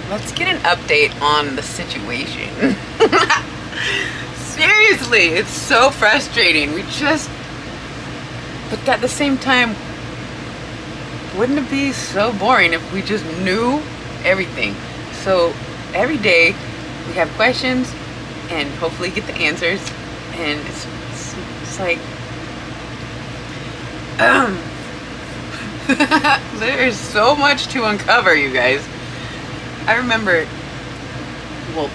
let's get an update on the situation. Seriously, it's so frustrating. But at the same time, wouldn't it be so boring if we just knew everything? So every day we have questions and hopefully get the answers, and it's like there is so much to uncover, you guys. I remember, well,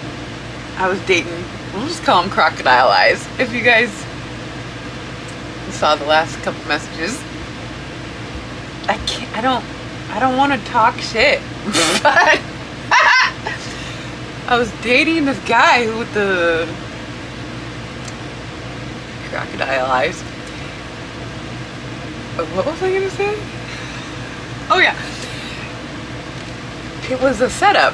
I was dating, we'll just call them Crocodile Eyes. If you guys saw the last couple messages, I don't want to talk shit, but I was dating this guy with the crocodile eyes. What was I gonna say? Oh yeah, it was a setup.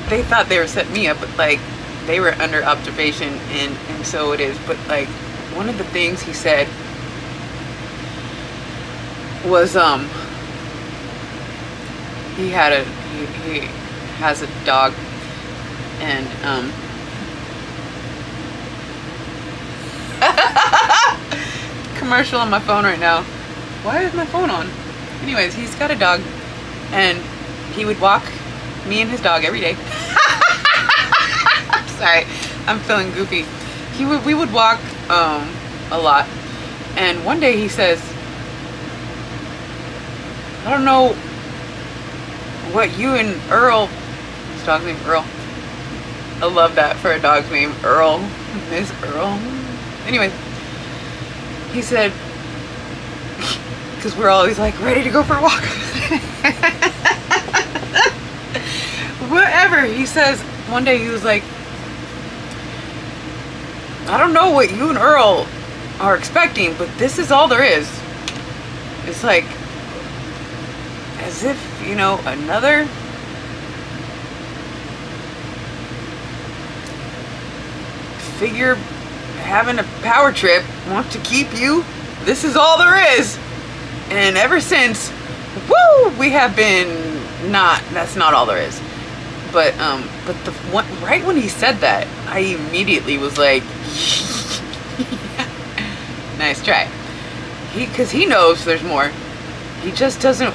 They thought they were setting me up, but like they were under observation, and so it is. But like one of the things he said was he has a dog, and commercial on my phone right now. Why is my phone on? Anyways, he's got a dog, and he would walk me and his dog every day. Sorry, I'm feeling goofy. We would walk a lot, and one day he says, I don't know what you and Earl, his dog's name Earl. I love that for a dog's name, Earl. Miss Earl. Anyways, he said, because we're always like ready to go for a walk. Whatever. He says, one day he was like, I don't know what you and Earl are expecting, but this is all there is. It's like, as if, you know, another figure having a power trip wants to keep you. This is all there is. And ever since, woo, we have been that's not all there is. But the one, right when he said that, I immediately was like, nice try. Because he knows there's more. He just doesn't.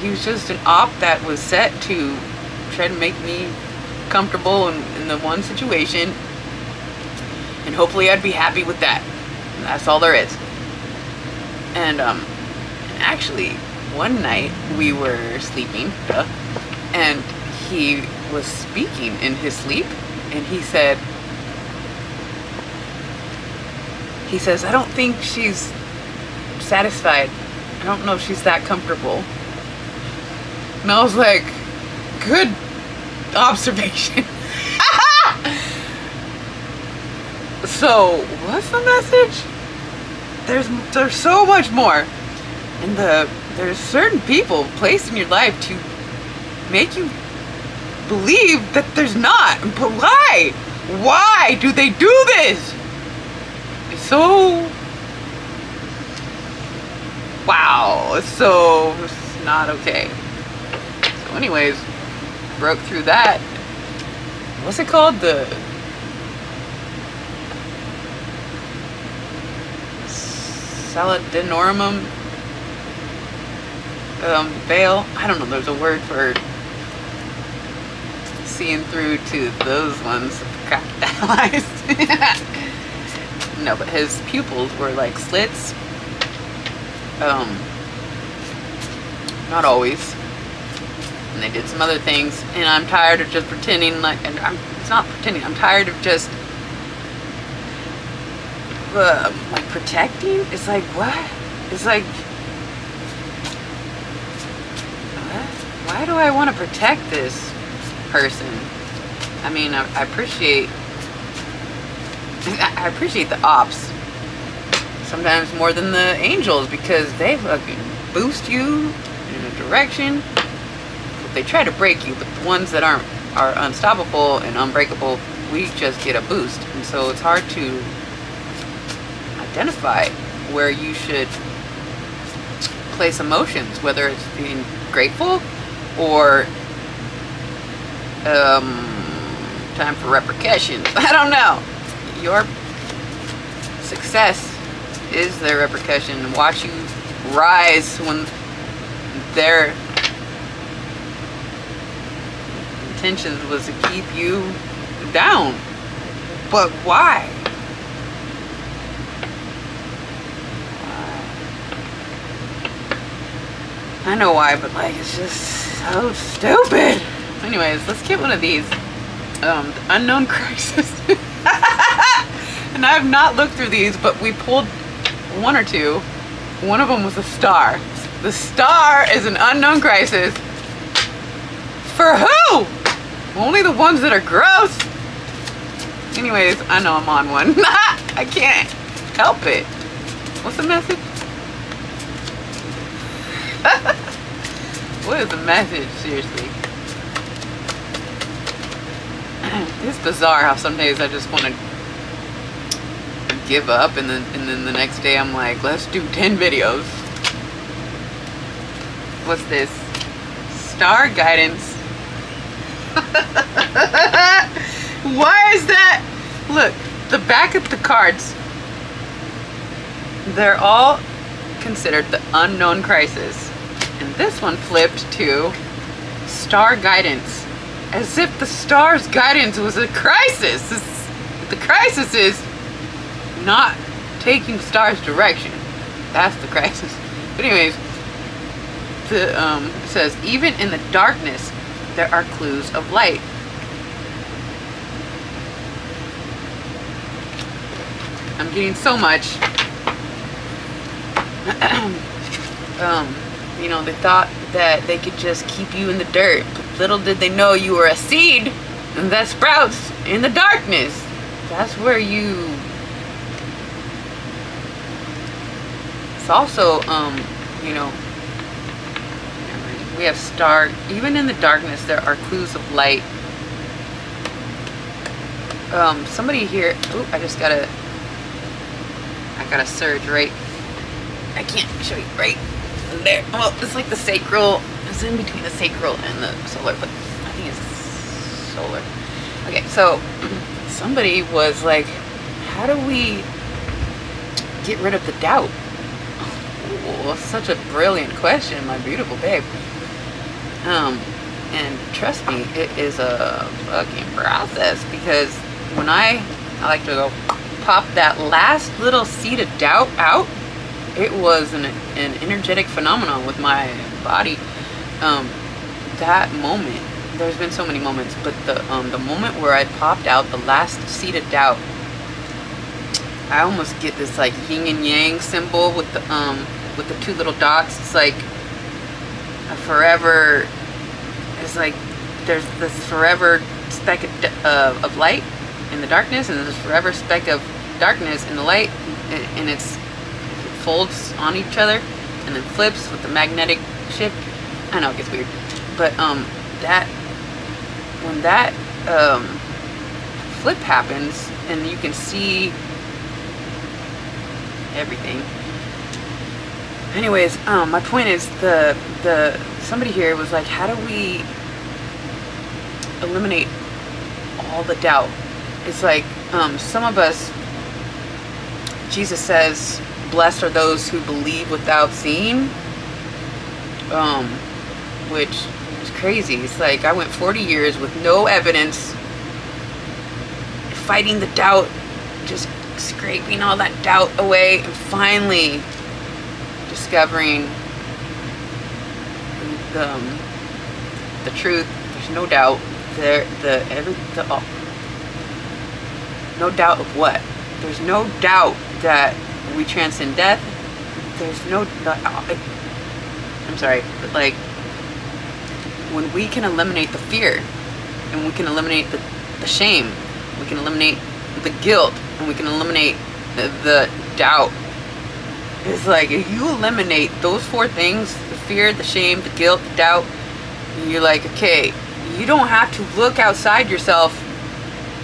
He was just an op that was set to try to make me comfortable in the one situation, and hopefully I'd be happy with that. And that's all there is. And actually, one night we were sleeping, and he was speaking in his sleep, and he says, I don't think she's satisfied. I don't know if she's that comfortable. And I was like, good observation. So, what's the message? There's so much more. And there's certain people placed in your life to make you believe that there's not. But why? Why do they do this? It's so... wow, it's not okay. So anyways, broke through that. What's it called? The Salidinorum veil. I don't know, there's a word for seeing through to those ones. Crocodile eyes. No, but his pupils were like slits. Not always. And they did some other things, and I'm tired of just pretending like, and it's not pretending, I'm tired of just like protecting. It's like, what? It's like, what? Why do I want to protect this person? I mean, I appreciate the ops sometimes more than the angels, because they fucking boost you in a direction. They try to break you, but the ones that are unstoppable and unbreakable, we just get a boost. And so it's hard to identify where you should place emotions, whether it's being grateful or time for repercussions. I don't know. Your success is their repercussion. Watch you rise when their intentions was to keep you down. But why? I know why, but like, it's just so stupid. Anyways, let's get one of these. The Unknown Crisis. And I have not looked through these, but we pulled one or two. One of them was a star. The star is an unknown crisis. For who? Only the ones that are gross. Anyways, I know I'm on one. I can't help it. What's the message? What is the message? Seriously. It's bizarre how some days I just want to give up, and then the next day I'm like, let's do 10 videos. What's this? Star guidance. Why is that? Look, the back of the cards, they're all considered the unknown crisis. And this one flipped to star guidance. As if the star's guidance was a crisis. The crisis is not taking star's direction. That's the crisis. But anyways, it says, even in the darkness, there are clues of light. I'm getting so much. You know, they thought that they could just keep you in the dirt. But little did they know you were a seed that sprouts in the darkness. That's where you... It's also, you know, we have star. Even in the darkness, there are clues of light. Somebody here... Ooh, I got a surge right... I can't show you right there. Well, it's like the sacral. It's in between the sacral and the solar, but I think it's solar. Okay, so somebody was like, how do we get rid of the doubt? Oh, such a brilliant question, my beautiful babe. And trust me, it is a fucking process, because when I like to go pop that last little seed of doubt out, it was an energetic phenomenon with my body. That moment, there's been so many moments, but the moment where I popped out the last seed of doubt, I almost get this like yin and yang symbol with the two little dots. It's like a forever. It's like there's this forever speck of light in the darkness, and there's this forever speck of darkness in the light, and it folds on each other and then flips with the magnetic shift. I know it gets weird, but when that flip happens and you can see everything. Anyways, my point is the somebody here was like, how do we eliminate all the doubt? It's like some of us, Jesus says, blessed are those who believe without seeing, which is crazy. It's like I went 40 years with no evidence, fighting the doubt, just scraping all that doubt away, and finally discovering the truth. There's no doubt. No doubt of what? There's no doubt that we transcend death. There's no... I'm sorry, but like, when we can eliminate the fear, and we can eliminate the shame, we can eliminate the guilt, and we can eliminate the doubt. It's like, if you eliminate those four things, the fear, the shame, the guilt, the doubt, you're like, okay, you don't have to look outside yourself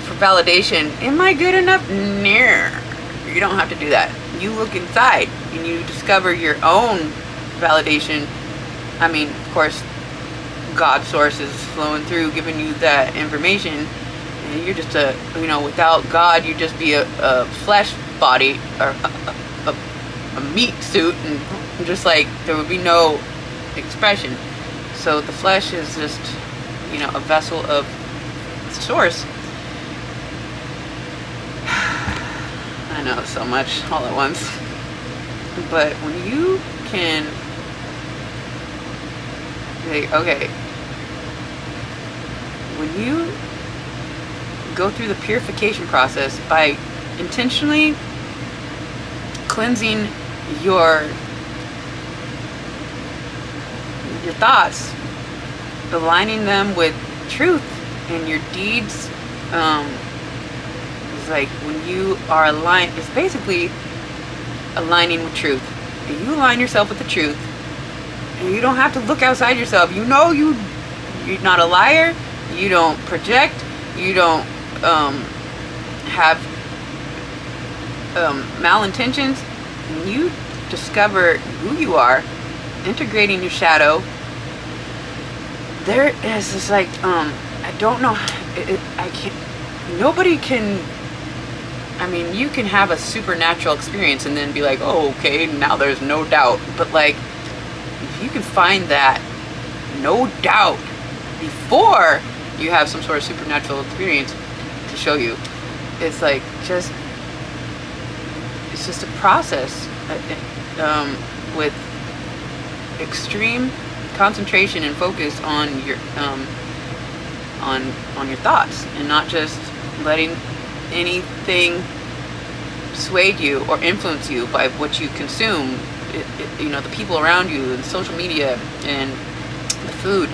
for validation. Am I good enough? No. You don't have to do that. You look inside and you discover your own validation. I mean, of course, God source is flowing through, giving you that information, and you're just without God, you'd just be a flesh body, or a meat suit, and just like there would be no expression. So the flesh is just, a vessel of source. I know so much all at once. But when you can say, okay, when you go through the purification process by intentionally cleansing your thoughts, aligning them with truth, and your deeds, it's like when you are aligned, it's basically aligning with truth. And you align yourself with the truth, and you don't have to look outside yourself. You're not a liar, you don't project, you don't have malintentions. When you discover who you are, integrating your shadow, there is this like I don't know, I can't, nobody can, I mean, you can have a supernatural experience and then be like, oh, okay, now there's no doubt. But like, if you can find that no doubt before you have some sort of supernatural experience to show you, it's like it's just a process with extreme concentration and focus on your on your thoughts, and not just letting anything sway you or influence you by what you consume. The people around you, and social media, and the food,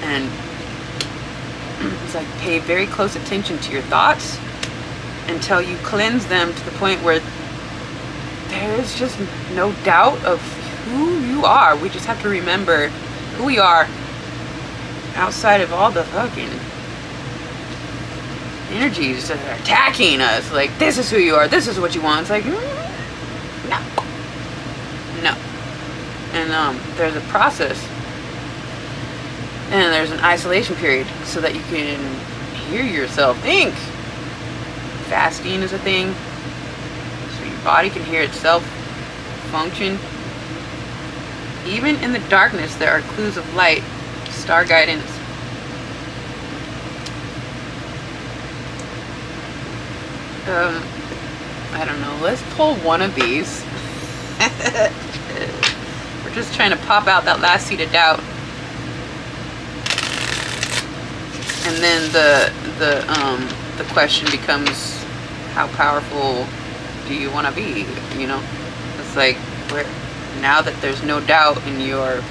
and it's like pay very close attention to your thoughts until you cleanse them to the point where there is just no doubt of who you are. We just have to remember who we are outside of all the fucking energies that are attacking us. Like, this is who you are, this is what you want. It's like, no. And there's a process, and there's an isolation period so that you can hear yourself think. Fasting is a thing, so your body can hear itself function. Even in the darkness, there are clues of light, star guidance. I don't know, let's pull one of these. We're just trying to pop out that last seed of doubt. And then the question becomes, how powerful do you want to be? It's like, now that there's no doubt in your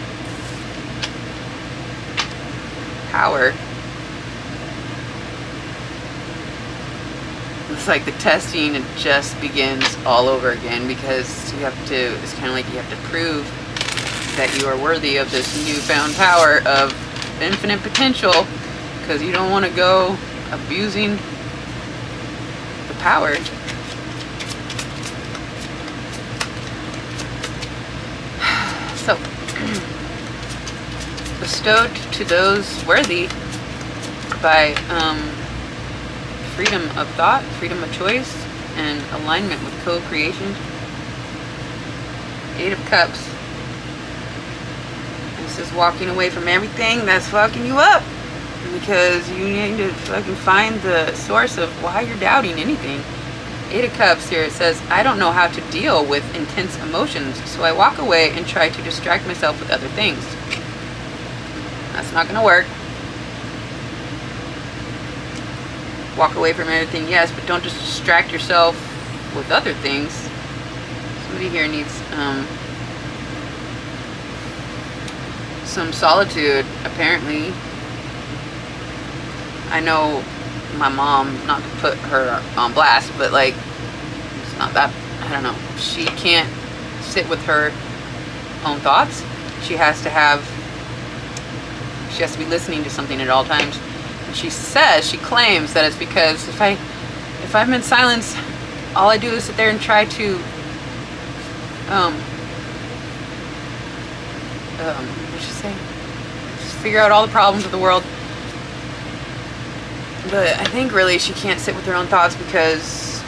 power, it's like the testing, it just begins all over again, because it's kind of like you have to prove that you are worthy of this newfound power of infinite potential, because you don't want to go abusing the power. So, bestowed to those worthy by freedom of thought, freedom of choice, and alignment with co-creation. 8 of Cups. This is walking away from everything that's fucking you up, because you need to fucking find the source of why you're doubting anything. 8 of Cups here, it says, I don't know how to deal with intense emotions, so I walk away and try to distract myself with other things. That's not gonna work. Walk away from everything, yes, but don't just distract yourself with other things. Somebody here needs some solitude, apparently. I know my mom, not to put her on blast, but like, it's not that, I don't know, she can't sit with her own thoughts. She has to be listening to something at all times. And she claims that it's because if I'm in silence, all I do is sit there and try to what'd she say? figure out all the problems of the world. But I think really she can't sit with her own thoughts because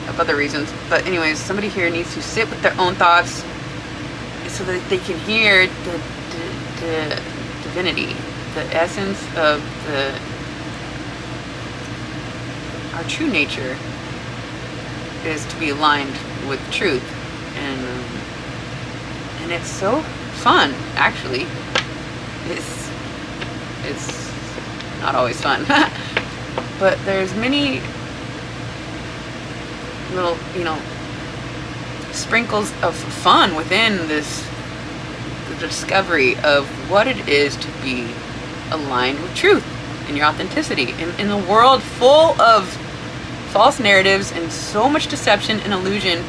of other reasons. But anyways, somebody here needs to sit with their own thoughts so that they can hear the divinity, the essence of our true nature is to be aligned with truth. And it's so fun, actually. It's not always fun. But there's many little, sprinkles of fun within the discovery of what it is to be aligned with truth and your authenticity. In a world full of false narratives and so much deception and illusion,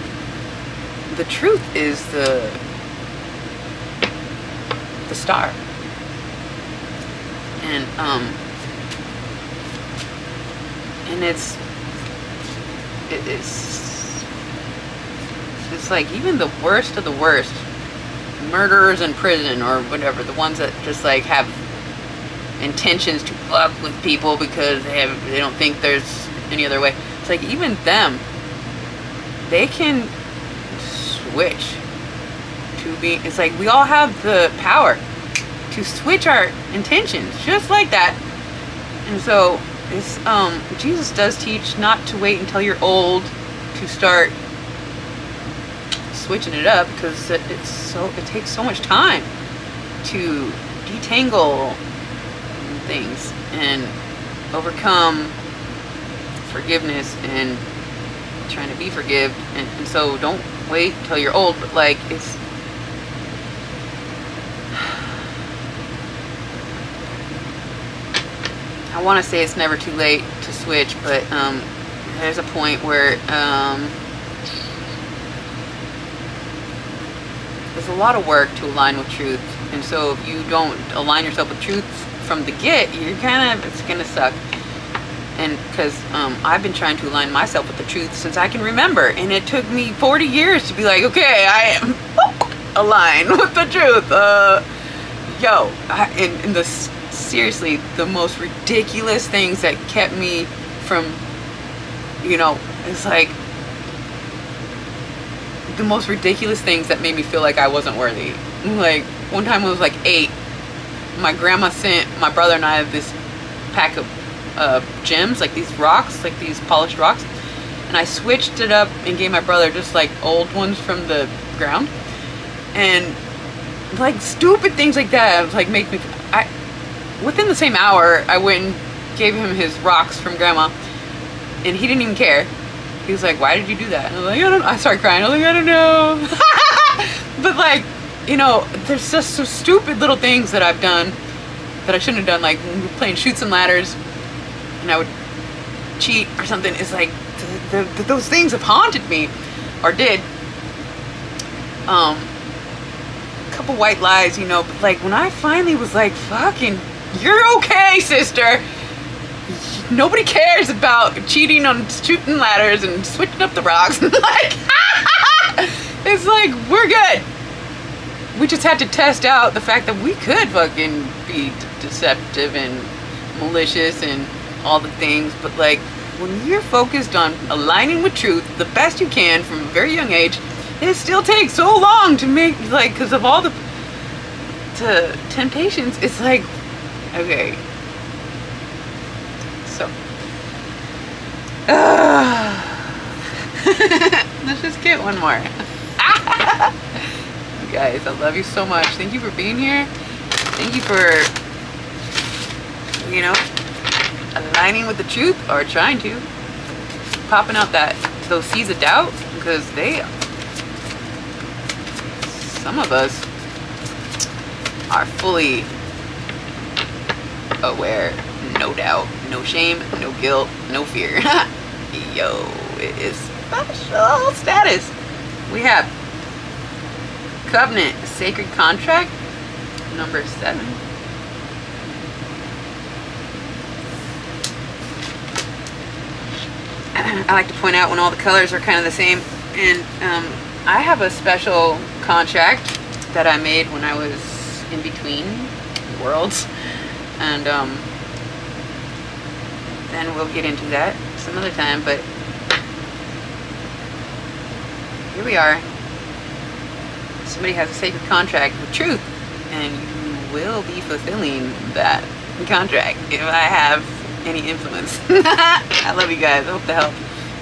the truth is the star. And it's like even the worst of the worst, murderers in prison or whatever, the ones that just like have intentions to fuck with people because they don't think there's any other way. It's like even them, they can switch to be. It's like we all have the power to switch our intentions just like that. And so it's Jesus does teach not to wait until you're old to start switching it up, because it takes so much time to detangle things and overcome forgiveness and trying to be forgiven. And so don't wait till you're old, but like I want to say it's never too late to switch, but there's a point where there's a lot of work to align with truth, and so if you don't align yourself with truth from the get, it's gonna suck. And because I've been trying to align myself with the truth since I can remember, and it took me 40 years to be like, okay, I am aligned with the truth. Seriously, the most ridiculous things that kept me from, it's like the most ridiculous things that made me feel like I wasn't worthy. Like one time when I was like 8, my grandma sent my brother and I this pack of gems, like these rocks, like these polished rocks, and I switched it up and gave my brother just like old ones from the ground, and like stupid things like that like make me. Within the same hour, I went and gave him his rocks from grandma, and he didn't even care. He was like, "Why did you do that?" And I was like, "I don't know." I started crying. I was like, "I don't know." But like, there's just so stupid little things that I've done that I shouldn't have done. Like when we were playing Chutes and Ladders, and I would cheat or something. It's like those things have haunted me, or did. A couple white lies, but like when I finally was like, "Fucking, you're okay, sister. Nobody cares about cheating on shooting ladders and switching up the rocks." Like, it's like, we're good. We just had to test out the fact that we could fucking be deceptive and malicious and all the things. But like, when you're focused on aligning with truth the best you can from a very young age, it still takes so long to make, like, because of all the temptations. It's like, okay. So, let's just get one more. You guys, I love you so much. Thank you for being here. Thank you for, aligning with the truth, or trying to. Popping out those seeds of doubt, because some of us are fully aware. No doubt, no shame, no guilt, no fear. Yo, it is special status. We have covenant, sacred contract, number 7. I like to point out when all the colors are kind of the same, and I have a special contract that I made when I was in between worlds. And then we'll get into that some other time, but here we are. Somebody has a sacred contract with truth, and you will be fulfilling that contract if I have any influence. I love you guys. I hope to help.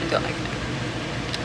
Until next time.